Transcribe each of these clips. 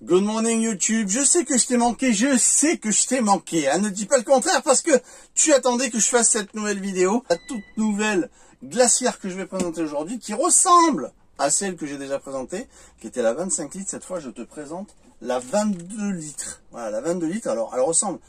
Good morning YouTube, je sais que je t'ai manqué, hein. Ne dis pas le contraire parce que tu attendais que je fasse cette nouvelle vidéo, la toute nouvelle glacière que je vais présenter aujourd'hui, qui ressemble à celle que j'ai déjà présentée, qui était la 25 litres. Cette fois, je te présente la 22 litres. Voilà, la 22 litres. Alors, elle ressemble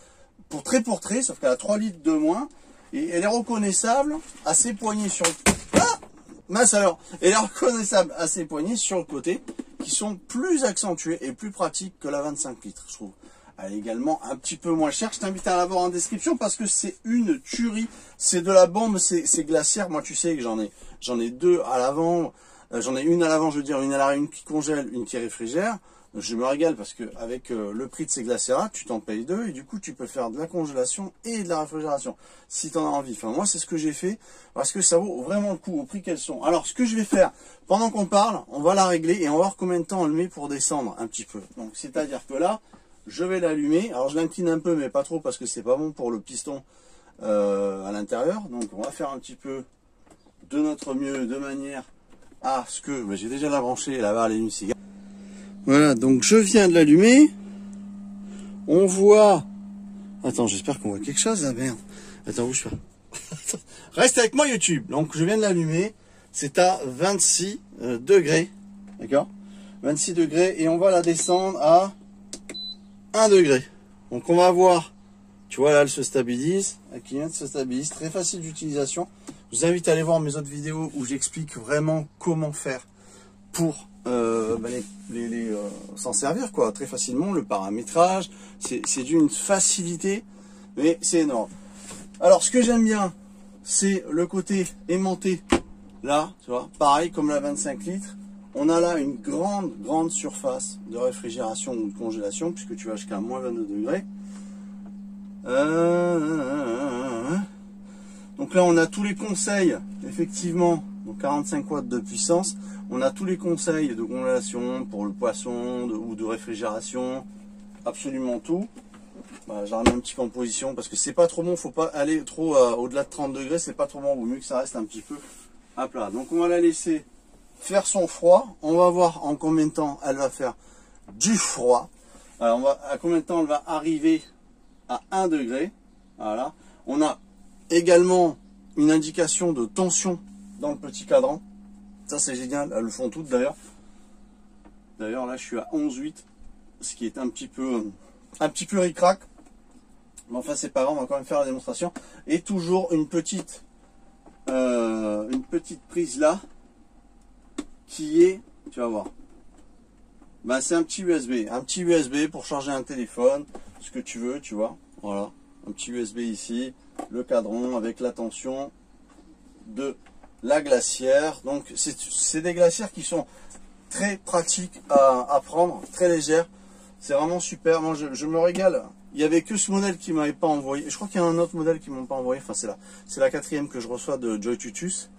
pour trait, sauf qu'elle a 3 litres de moins. Et elle est reconnaissable à ses poignées sur le... Ah mince alors. Elle est reconnaissable à ses poignées sur le côté, qui sont plus accentués et plus pratiques que la 25 litres, je trouve. Elle est également un petit peu moins chère. Je t'invite à la voir en description parce que c'est une tuerie. C'est de la bombe, c'est glaciaire. Moi, tu sais que j'en ai deux à l'avant. J'en ai une à l'avant, je veux dire, une à l'arrière, une qui congèle, une qui réfrigère. Je me régale parce que avec le prix de ces glacières-là, tu t'en payes deux et du coup, tu peux faire de la congélation et de la réfrigération si tu en as envie. Enfin, moi, c'est ce que j'ai fait parce que ça vaut vraiment le coup au prix qu'elles sont. Alors, ce que je vais faire, pendant qu'on parle, on va la régler et on va voir combien de temps on le met pour descendre un petit peu. Donc, c'est-à-dire que là, je vais l'allumer. Alors, je l'incline un peu, mais pas trop parce que c'est pas bon pour le piston à l'intérieur. Donc, on va faire un petit peu de notre mieux de manière à ce que... j'ai déjà la branchée là-bas, elle est une cigare. Voilà, donc je viens de l'allumer. On voit... Attends, j'espère qu'on voit quelque chose là, merde. Attends, bouge pas. Reste avec moi YouTube. Donc je viens de l'allumer. C'est à 26 degrés. D'accord, 26 degrés. Et on va la descendre à 1 degré. Donc on va voir. Tu vois là, elle se stabilise. Elle se stabilise. Très facile d'utilisation. Je vous invite à aller voir mes autres vidéos où j'explique vraiment comment faire pour s'en servir quoi, très facilement. Le paramétrage, c'est d'une facilité, mais c'est énorme. Alors ce que j'aime bien, c'est le côté aimanté. Là, tu vois, pareil comme la 25 litres, on a là une grande surface de réfrigération ou de congélation, puisque tu vas jusqu'à moins 22 degrés. Donc là, on a tous les conseils, effectivement, donc 45 watts de puissance. On a tous les conseils de congélation pour le poisson ou de réfrigération, absolument tout. Voilà, j'en remets un petit peu en position parce que c'est pas trop bon, faut pas aller trop au-delà de 30 degrés, c'est pas trop bon, vaut mieux que ça reste un petit peu à plat. Donc on va la laisser faire son froid. On va voir en combien de temps elle va faire du froid. Alors à combien de temps elle va arriver à 1 degré. Voilà. On a également une indication de tension dans le petit cadran. Ça c'est génial, elles le font toutes d'ailleurs. D'ailleurs là je suis à 11,8, ce qui est un petit peu ric-rac. Mais enfin c'est pas grave, on va quand même faire la démonstration. Et toujours une petite prise là, qui est, tu vas voir, c'est un petit USB pour charger un téléphone, ce que tu veux, tu vois. Voilà, un petit USB ici, le cadran avec la tension de la glacière. Donc c'est des glacières qui sont très pratiques à prendre, très légères. C'est vraiment super. Moi je me régale. Il y avait que ce modèle qui m'avait pas envoyé. Je crois qu'il y a un autre modèle qui m'ont pas envoyé. Enfin c'est la 4e que je reçois de Joy Tutus.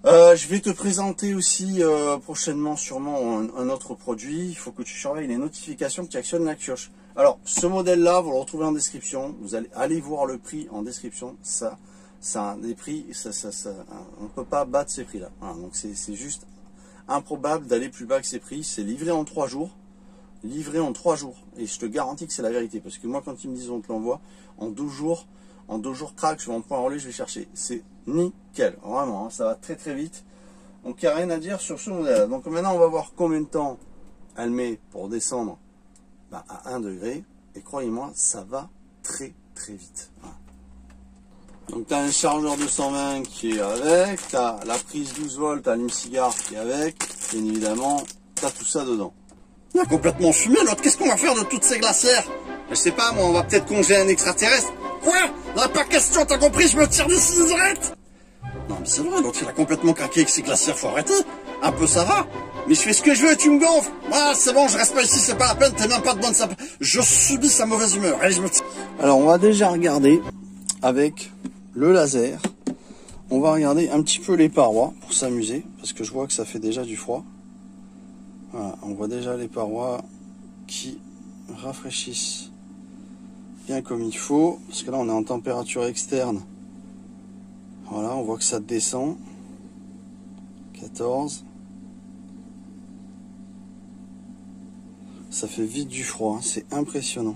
Je vais te présenter aussi prochainement sûrement un autre produit. Il faut que tu surveilles les notifications, que tu actionnes la cloche. Alors ce modèle là, vous le retrouvez en description. Vous allez aller voir le prix en description. Ça des prix, on ne peut pas battre ces prix là. Voilà, donc c'est juste improbable d'aller plus bas que ces prix. C'est livré en 3 jours. Livré en 3 jours. Et je te garantis que c'est la vérité. Parce que moi quand ils me disent on te l'envoie, en 2 jours, crac, je vais en point relais, je vais chercher. C'est nickel, vraiment, hein, ça va très très vite. Donc il n'y a rien à dire sur ce modèle. Donc maintenant on va voir combien de temps elle met pour descendre à 1 degré. Et croyez-moi, ça va très très vite. Voilà. Donc tu as un chargeur 220 qui est avec, tu as la prise 12 volts allume-cigare qui est avec, bien évidemment, tu as tout ça dedans. Il a complètement fumé l'autre, qu'est-ce qu'on va faire de toutes ces glacières? Je sais pas, moi on va peut-être congeler un extraterrestre. Quoi? Non, pas question, t'as compris, je me tire d'ici direct. Non mais c'est vrai, l'autre il a complètement craqué avec ses glacières, faut arrêter. Un peu ça va, mais je fais ce que je veux et tu me gonfles. Ah c'est bon, je reste pas ici, c'est pas la peine, t'es même pas de bonne sapin. Je subis sa mauvaise humeur, allez je me tire. Alors on va déjà regarder avec le laser. On va regarder un petit peu les parois pour s'amuser, parce que je vois que ça fait déjà du froid. Voilà, on voit déjà les parois qui rafraîchissent bien comme il faut, parce que là on est en température externe. Voilà, on voit que ça descend. 14. Ça fait vite du froid, hein. C'est impressionnant.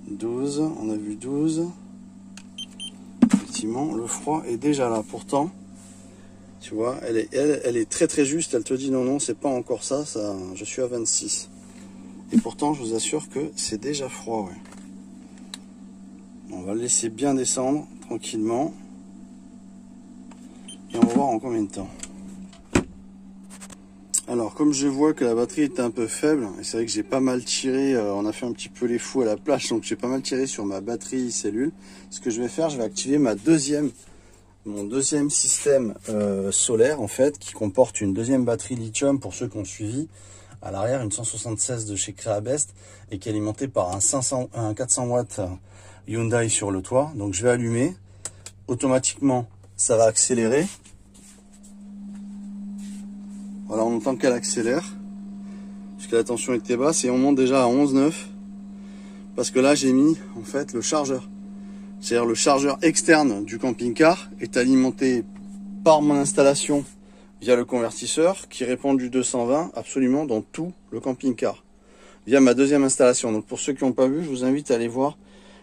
12, on a vu 12. Effectivement, le froid est déjà là. Pourtant, tu vois, elle est très très juste. Elle te dit non, non, c'est pas encore ça, je suis à 26. Et pourtant, je vous assure que c'est déjà froid, ouais. On va le laisser bien descendre tranquillement. Et on va voir en combien de temps. Alors, comme je vois que la batterie est un peu faible, et c'est vrai que j'ai pas mal tiré, on a fait un petit peu les fous à la plage, donc j'ai pas mal tiré sur ma batterie cellule. Ce que je vais faire, je vais activer mon deuxième système solaire, en fait, qui comporte une deuxième batterie lithium pour ceux qui ont suivi. À l'arrière, une 176 de chez Creabest, et qui est alimentée par un 400 watts Hyundai sur le toit. Donc je vais allumer. Automatiquement, ça va accélérer. Voilà, on entend qu'elle accélère, puisque la tension était basse, et on monte déjà à 11,9, parce que là j'ai mis en fait le chargeur. C'est-à-dire le chargeur externe du camping-car est alimenté par mon installation via le convertisseur qui répond du 220 absolument dans tout le camping-car, via ma deuxième installation. Donc pour ceux qui n'ont pas vu, je vous invite à aller voir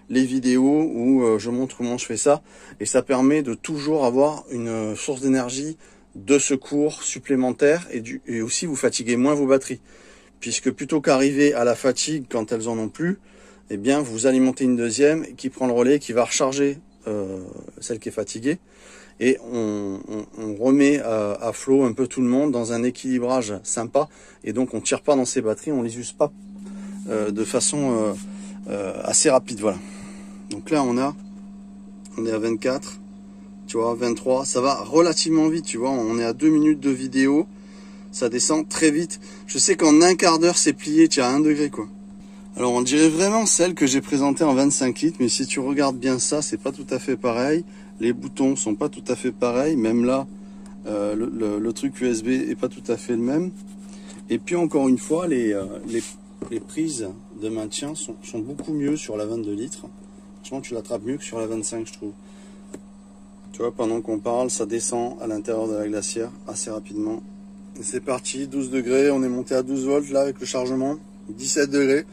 les vidéos où je montre comment je fais ça, et ça permet de toujours avoir une source d'énergie de secours supplémentaires, et aussi vous fatiguez moins vos batteries, puisque plutôt qu'arriver à la fatigue quand elles en ont plus, eh bien vous alimentez une deuxième qui prend le relais, qui va recharger celle qui est fatiguée, et on remet à flot un peu tout le monde dans un équilibrage sympa, et donc on tire pas dans ces batteries, on les use pas de façon assez rapide. Voilà, donc là on est à 24, tu vois, 23, ça va relativement vite, tu vois, on est à 2 minutes de vidéo, ça descend très vite. Je sais qu'en un quart d'heure c'est plié, tu as 1 degré quoi. Alors on dirait vraiment celle que j'ai présentée en 25 litres, mais si tu regardes bien ça, c'est pas tout à fait pareil. Les boutons sont pas tout à fait pareils, même là, le truc USB est pas tout à fait le même. Et puis encore une fois, les prises de maintien sont beaucoup mieux sur la 22 litres. Franchement, tu l'attrapes mieux que sur la 25, je trouve. Tu vois, pendant qu'on parle, ça descend à l'intérieur de la glacière assez rapidement. Et c'est parti, 12 degrés, on est monté à 12 volts là avec le chargement, 17 degrés.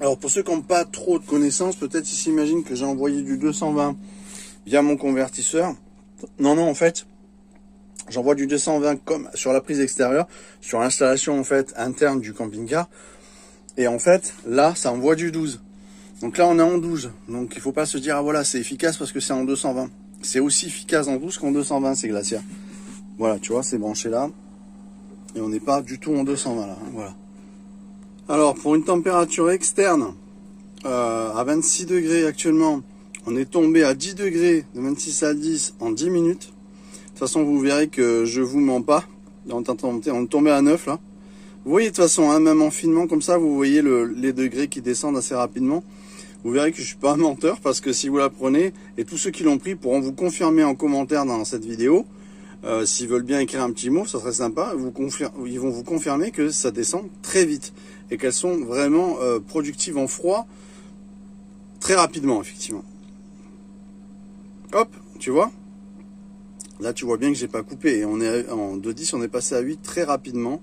Alors pour ceux qui n'ont pas trop de connaissances, peut-être ils s'imaginent que j'ai envoyé du 220 via mon convertisseur. Non, non, en fait, j'envoie du 220 comme sur la prise extérieure, sur l'installation en fait interne du camping-car. Et en fait, là, ça envoie du 12. Donc là, on est en 12. Donc il faut pas se dire, ah voilà, c'est efficace parce que c'est en 220. C'est aussi efficace en 12 qu'en 220, ces glacières. Voilà, tu vois, c'est branché là. Et on n'est pas du tout en 220 là, hein, voilà. Alors, pour une température externe, à 26 degrés actuellement, on est tombé à 10 degrés, de 26 à 10 en 10 minutes. De toute façon, vous verrez que je vous mens pas. On est tombé à 9 là. Vous voyez de toute façon, hein, même en filmant comme ça, vous voyez les degrés qui descendent assez rapidement. Vous verrez que je suis pas un menteur, parce que si vous la prenez, et tous ceux qui l'ont pris pourront vous confirmer en commentaire dans cette vidéo, s'ils veulent bien écrire un petit mot, ça serait sympa, ils vont vous confirmer que ça descend très vite, et qu'elles sont vraiment productives en froid, très rapidement, effectivement. Hop, tu vois, là tu vois bien que j'ai pas coupé, et on est de 10, on est passé à 8 très rapidement.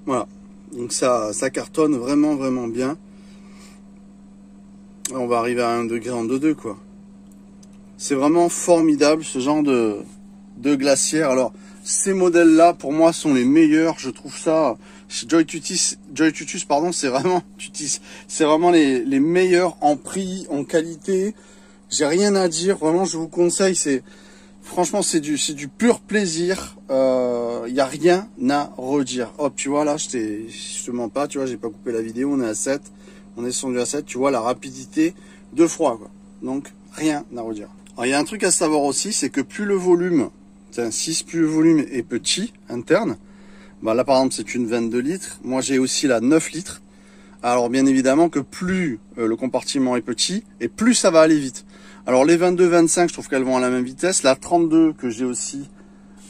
Voilà, donc ça cartonne vraiment vraiment bien. On va arriver à 1 degré en 2,2 quoi. C'est vraiment formidable ce genre de glacière. Alors ces modèles là pour moi sont les meilleurs. Je trouve ça chez Joy Tutus pardon, c'est vraiment les meilleurs en prix, en qualité. J'ai rien à dire, vraiment je vous conseille. Franchement c'est du pur plaisir. Il n'y a rien à redire. Hop, tu vois là, je te mens pas, tu vois, j'ai pas coupé la vidéo, on est à 7. On est descendu à 7, tu vois la rapidité de froid, quoi. Donc, rien à redire. Alors, il y a un truc à savoir aussi, c'est que plus le volume, plus le volume est petit, interne, bah là, par exemple, c'est une 22 litres. Moi, j'ai aussi la 9 litres. Alors, bien évidemment que plus le compartiment est petit, et plus ça va aller vite. Alors, les 22-25, je trouve qu'elles vont à la même vitesse. La 32, que j'ai aussi,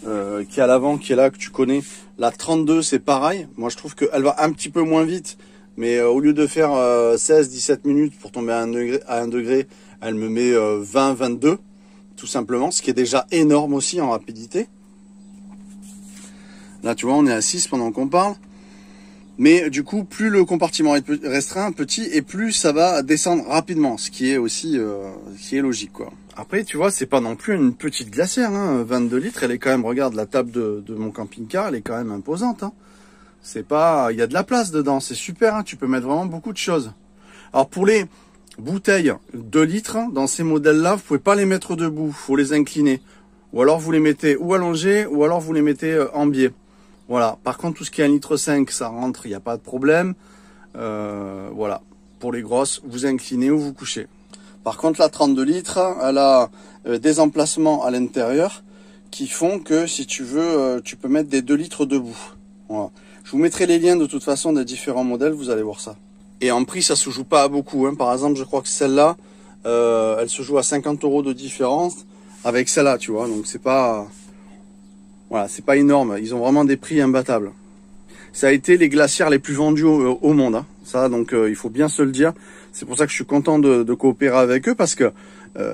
qui est à l'avant, qui est là, que tu connais, la 32, c'est pareil. Moi, je trouve qu'elle va un petit peu moins vite. Mais au lieu de faire 16-17 minutes pour tomber à 1 degré, elle me met 20-22, tout simplement, ce qui est déjà énorme aussi en rapidité. Là, tu vois, on est à 6 pendant qu'on parle. Mais du coup, plus le compartiment est restreint, petit, et plus ça va descendre rapidement, ce qui est aussi ce qui est logique, quoi. Après, tu vois, c'est pas non plus une petite glacière, hein. 22 litres, elle est quand même, regarde, la table de mon camping-car, elle est quand même imposante, hein. C'est pas, il y a de la place dedans, c'est super, hein. Tu peux mettre vraiment beaucoup de choses. Alors pour les bouteilles 2 litres, dans ces modèles-là, vous pouvez pas les mettre debout, faut les incliner. Ou alors vous les mettez ou allongés, ou alors vous les mettez en biais. Voilà. Par contre, tout ce qui est 1,5 litre, ça rentre, il n'y a pas de problème. Voilà. Pour les grosses, vous inclinez ou vous couchez. Par contre, la 32 litres, elle a des emplacements à l'intérieur qui font que si tu veux, tu peux mettre des 2 litres debout. Voilà. Je vous mettrai les liens de toute façon des différents modèles, vous allez voir ça. Et en prix, ça se joue pas à beaucoup, hein. Par exemple, je crois que celle-là, elle se joue à 50 € de différence avec celle-là, tu vois. Donc c'est pas... Voilà, c'est pas énorme. Ils ont vraiment des prix imbattables. Ça a été les glacières les plus vendues au monde, hein. Ça, donc il faut bien se le dire. C'est pour ça que je suis content de coopérer avec eux parce que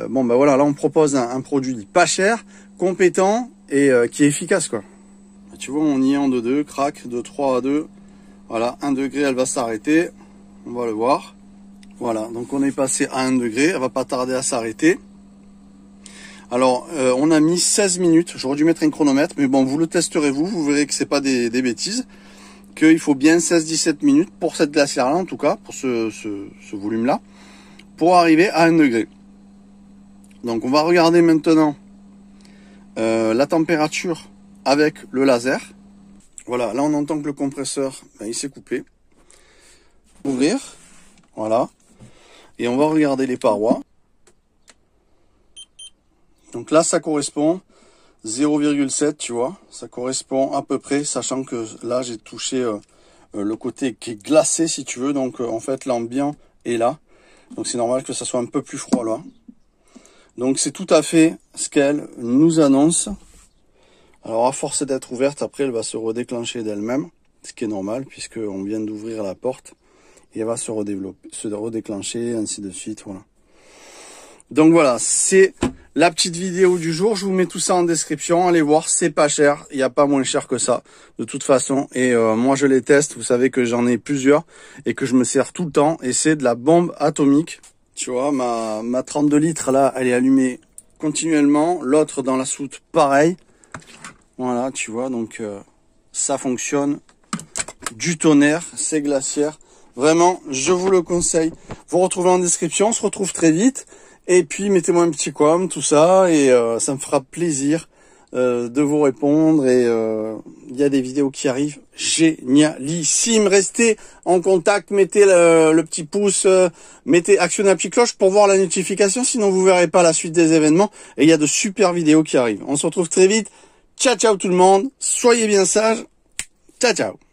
bon ben voilà, là on propose un produit pas cher, compétent et qui est efficace, quoi. Tu vois, on y est en 2-2, crac, de 3 à 2. Voilà, 1 degré, elle va s'arrêter. On va le voir. Voilà, donc on est passé à 1 degré, elle va pas tarder à s'arrêter. Alors, on a mis 16 minutes. J'aurais dû mettre un chronomètre, mais bon, vous le testerez vous verrez que c'est pas des bêtises. Qu'il faut bien 16-17 minutes pour cette glacière-là, en tout cas, pour ce volume-là, pour arriver à 1 degré. Donc, on va regarder maintenant la température avec le laser. Voilà, là, on entend que le compresseur, ben, il s'est coupé. Ouvrir, voilà. Et on va regarder les parois. Donc là, ça correspond 0,7, tu vois. Ça correspond à peu près, sachant que là, j'ai touché le côté qui est glacé, si tu veux. Donc, en fait, l'ambiant est là. Donc, c'est normal que ça soit un peu plus froid, là. Donc, c'est tout à fait ce qu'elle nous annonce. Alors, à force d'être ouverte, après, elle va se redéclencher d'elle-même. Ce qui est normal, puisqu'on vient d'ouvrir la porte. Et elle va se redéclencher, ainsi de suite, voilà. Donc, voilà, c'est... la petite vidéo du jour, je vous mets tout ça en description, allez voir, c'est pas cher, il n'y a pas moins cher que ça, de toute façon, et moi je les teste, vous savez que j'en ai plusieurs, et que je me sers tout le temps, et c'est de la bombe atomique, tu vois, ma 32 litres là, elle est allumée continuellement, l'autre dans la soute, pareil, voilà, tu vois, donc ça fonctionne du tonnerre, c'est glaciaire, vraiment, je vous le conseille, vous retrouvez en description, on se retrouve très vite. Et puis, mettez-moi un petit com, tout ça, et ça me fera plaisir de vous répondre. Et il y a des vidéos qui arrivent génialissimes. Restez en contact, mettez le petit pouce, actionnez la petite cloche pour voir la notification, sinon vous verrez pas la suite des événements. Et il y a de super vidéos qui arrivent. On se retrouve très vite. Ciao, ciao tout le monde. Soyez bien sages. Ciao, ciao.